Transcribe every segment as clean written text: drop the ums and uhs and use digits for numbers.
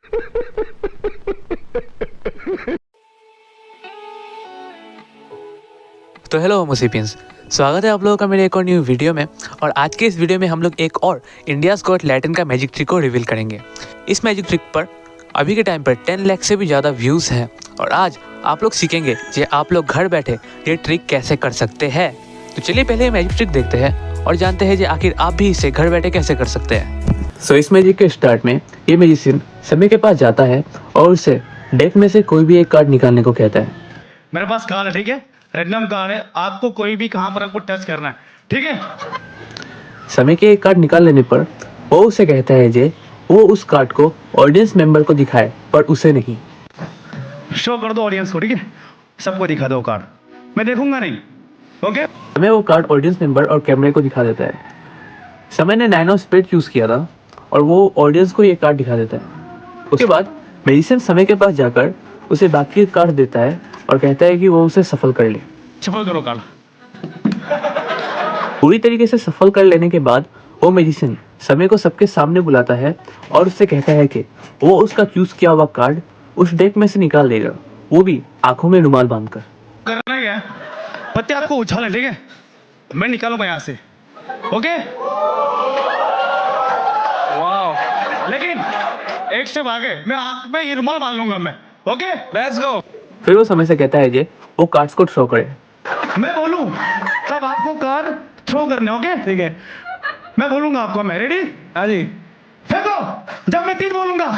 तो hello Homo sapiens, स्वागत है आप लोगों का मेरे एक और न्यू वीडियो में। और आज के इस वीडियो में हम लोग एक और इंडियाज़ गॉट लैटिन का मैजिक ट्रिक को रिवील करेंगे। इस मैजिक ट्रिक पर अभी के टाइम पर 10 लाख से भी ज़्यादा व्यूज़ हैं और आज आप लोग सीखेंगे कि आप लोग घर बैठे ये ट्रिक कैसे कर सकते हैं। तो चलिए पहले ये मैजिक ट्रिक देखते हैं और जानते हैं कि आखिर आप भी इसे घर बैठे कैसे कर सकते हैं। सो इस मैजिक के स्टार्ट में ये मैजिशियन समय के पास जाता है और उसे डेक में से कोई भी एक कार्ड निकालने को कहता है। मेरे पास कार्ड है, ठीक है, रैंडम कार्ड है, आपको कोई भी कहां पर आपको टच करना है, ठीक है। समय के एक कार्ड निकाल लेने पर वो उसे कहता है जे वो उस कार्ड को ऑडियंस मेंबर को दिखाए पर उसे नहीं। शो कर दो ऑडियंस को, ठीक है, सबको दिखा दो कार्ड, मैं देखूंगा नहीं, ओके। समय वो कार्ड ऑडियंस मेंबर और कैमरे को दिखा देता है। समय ने 9 ऑफ स्पेड चूज किया था और वो ऑडियंस को ये कार्ड दिखा देता है। उसके बाद मेडिसिन समय के पास जाकर उसे बाकी कार्ड देता है और कहता है कि वो उसे सफल कर ले। सफल करो कार्ड। पूरी तरीके से सफल कर लेने के बाद वो मेडिसिन समय को सबके सामने बुलाता है और उससे कहता है कि वो उसका चूज किया हुआ कार्ड उस डेक में से निकाल देगा, वो भी आंखों में रुमाल बांधकर। करना क्या है, पत्ते आपको उछाल है, ठीक है, मैं निकालूंगा यहाँ से, ओके। वाह, लेकिन एक स्टेप आगे, मैं आंख में ये रुमाल बांध लूंगा मैं, ओके, लेट्स गो। फिर वो समय से कहता है जे वो कार्ड्स को थ्रो करे। मैं बोलूं तब आपको कार्ड थ्रो करने, ओके, ठीक है। मैं बोलूंगा आपको, मैं रेडी, हाँ जी, फेंको जब मैं 3 बोलूंगा।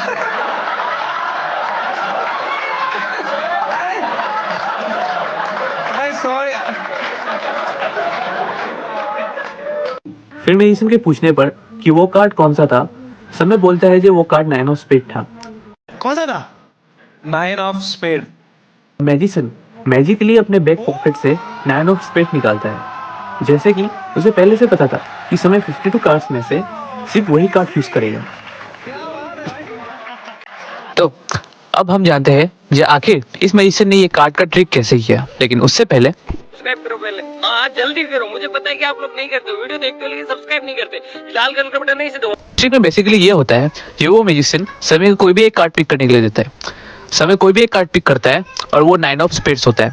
सॉरी। फिर मेडिसिन के पूछने पर कि वो कार्ड कौन सा था, समय बोलता है जे वो कार्ड 9 ऑफ स्पेड था। कौन सा था? 9 ऑफ स्पेड। मैजिशियन मैजिकली अपने बैक पॉकेट से 9 ऑफ स्पेड निकालता है, जैसे कि उसे पहले से पता था कि समय 52 कार्ड्स में से सिर्फ वही कार्ड यूज करेगा। तो अब हम जानते हैं कि आखिर इस मैजिशियन ने ये कार्ड का ट्रिक कैसे किया, लेकिन उससे पहले सब्सक्राइब करो पहले। हाँ जल्दी करो, मुझे पता है कि आप लोग नहीं करते, वीडियो देखते हो लेकिन सब्सक्राइब नहीं करते। लाल कलर का बटन नहीं से दो। ट्रिक में बेसिकली ये होता है कि वो मैजिशियन समय को कोई भी एक कार्ड पिक करने के लिए देता है। समय कोई भी एक कार्ड पिक करता है और वो 9 ऑफ स्पेड्स होता है।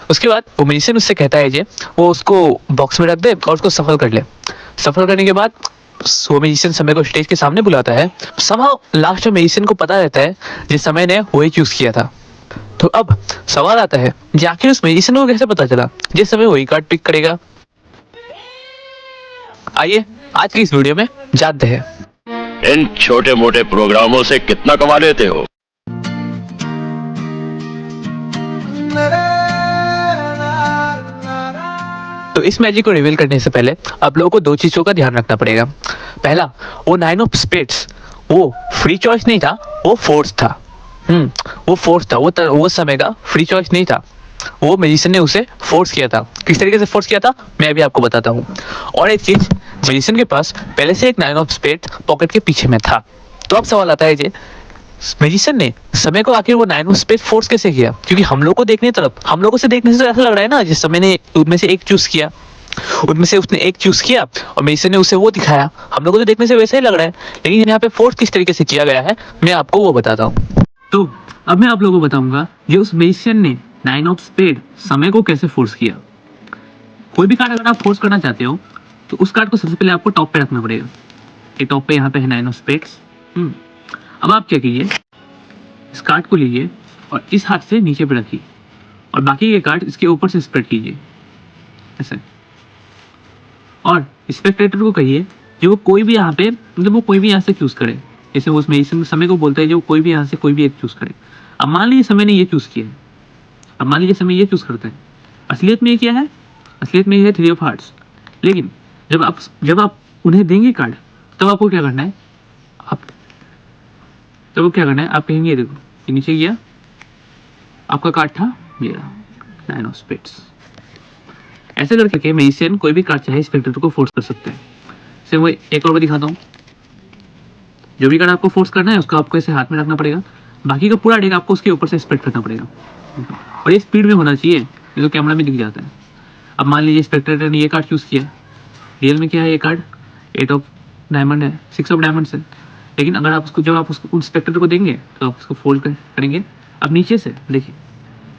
उसके बाद वो मैजिशियन उससे कहता है जे वो उसको बॉक्स में रख दे और उसको सफल कर ले। सफल करने के बाद वो मैजिशियन समय को स्टेज के सामने बुलाता है। समहाउ लास्ट में मैजिशियन को पता रहता है जिस समय ने वही चूज किया था। तो अब सवाल आता है कि आखिर उस मैजिशियन को कैसे पता चला जिस समय वही कार्ड पिक करेगा। आइए आज की इस वीडियो में जानते हैं। इन छोटे मोटे प्रोग्रामों से कितना कमा लेते हो? तो इस मैजिक को रिवील करने से पहले आप लोगों को 2 चीजों का ध्यान रखना पड़ेगा। पहला, वो 9 ऑफ स्पेड्स वो फ्री चॉइस नहीं था, वो फोर्स था। वो फोर्स था, वो समय का फ्री चॉइस नहीं था। वो मैजिशियन ने उसे फोर्स किया था। किस तरीके से फोर्स किया था मैं अभी आपको बताता हूँ। और एक चीज, मैजिशियन के पास पहले से एक 9 ऑफ स्पेड पॉकेट के पीछे में था। तो अब सवाल आता है जी मैजिशियन ने समय को आखिर वो 9 ऑफ स्पेड फोर्स कैसे किया, क्योंकि हम लोग को देखने तरफ, हम लोगों से देखने से ऐसा लग रहा है ना जिस समय ने उनमें से एक चूज किया, उनमें से उसने एक चूज किया और मैजिशियन ने उसे वो दिखाया। हम लोगों को देखने से वैसा ही लग रहा है, लेकिन यहाँ पे फोर्स किस तरीके से किया गया है मैं आपको वो बताता हूँ। तो अब मैं आप लोगों को बताऊंगा ये उस मैजिशियन ने 9 ऑफ स्पेड समय को कैसे फोर्स किया। कोई भी कार्ड अगर आप फोर्स करना चाहते हो तो उस कार्ड को सबसे पहले आपको टॉप पे रखना पड़ेगा। ये टॉप पे यहाँ पे है 9 ऑफ स्पेड्स। अब आप क्या कीजिए, इस कार्ड को लीजिए और इस हाथ से नीचे पे रखिए और बाकी के कार्ड इसके ऊपर से स्प्रेड कीजिए ऐसे। और स्पेक्टेटर को कहिए कि वो कोई भी यहाँ पे, मतलब वो कोई भी यहाँ से चूज करे। जैसे वो उस मैजिशियन समय को बोलता है जो कोई भी यहाँ से कोई भी एक चूज करे। अब मान लीजिए समय ने ये चूज किया है, अब मान लीजिए समय ये चूज करता है। असलियत में ये क्या है, असलियत में ये है 3 ऑफ हार्ट्स। लेकिन जब आप उन्हें देंगे कार्ड तब आपको क्या करना है, आप कहेंगे ये देखो ये नीचे गया, आपका कार्ड था मेरा 9 ऑफ स्पेड्स। ऐसे करके मैजिशियन कोई भी कार्ड चाहे स्पेक्टेटर को फोर्स कर सकते हैं। सिर्फ वो एक और दिखाता हूँ। जो भी कार्ड आपको फोर्स करना है उसको आपको ऐसे हाथ में रखना पड़ेगा, बाकी का पूरा डेक आपको उसके ऊपर से स्प्रेड करना पड़ेगा और ये स्पीड में होना चाहिए जो कैमरा में दिख जाता है। अब मान लीजिए स्पेक्टेटर ने ये कार्ड चूज किया, रियल में क्या है ये कार्ड 8 ऑफ डायमंड है, 6 ऑफ डायमंड्स है, लेकिन अगर आप उसको जब आप उसको उस स्पेक्टर को देंगे तो आप उसको फोल्ड करेंगे। अब नीचे से देखिए,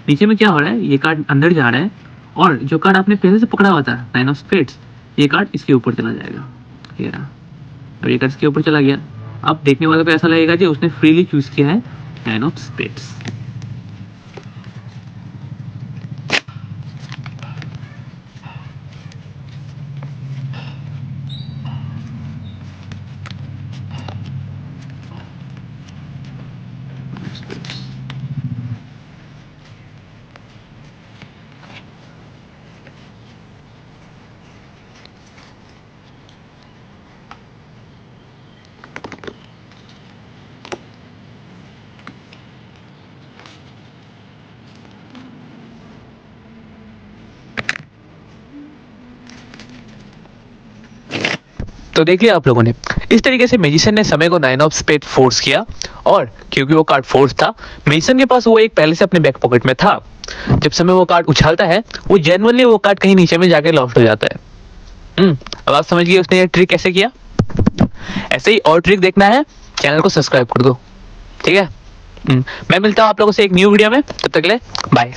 नीचे में क्या हो रहा है, ये कार्ड अंदर जा रहा है और जो कार्ड आपने पहले से पकड़ा हुआ था 9 ऑफ स्पेड्स, ये कार्ड इसके ऊपर चला जाएगा। ये रहा, अब ये कार्ड इसके ऊपर चला गया। अब देखने वाले को ऐसा लगेगा कि उसने फ्रीली चूज किया है 9 ऑफ स्पेड्स। तो देख लिया आप लोगों ने, इस तरीके से मैजिशियन ने समय को 9 ऑफ स्पेड फोर्स किया और क्योंकि वो कार्ड फोर्स था, मैजिशियन के पास वो एक पहले से अपने बैक पॉकेट में था। जब समय वो कार्ड उछालता है, वो जेन्युइनली वो कार्ड कहीं नीचे में जाके लॉस्ट हो जाता है। अब आप समझ गए उसने ये ट्रिक कैसे किया। ऐसे ही और ट्रिक देखना है, चैनल को सब्सक्राइब कर दो, ठीक है। मैं मिलता हूँ आप लोगों से एक न्यू वीडियो में, तब तक के लिए बाय।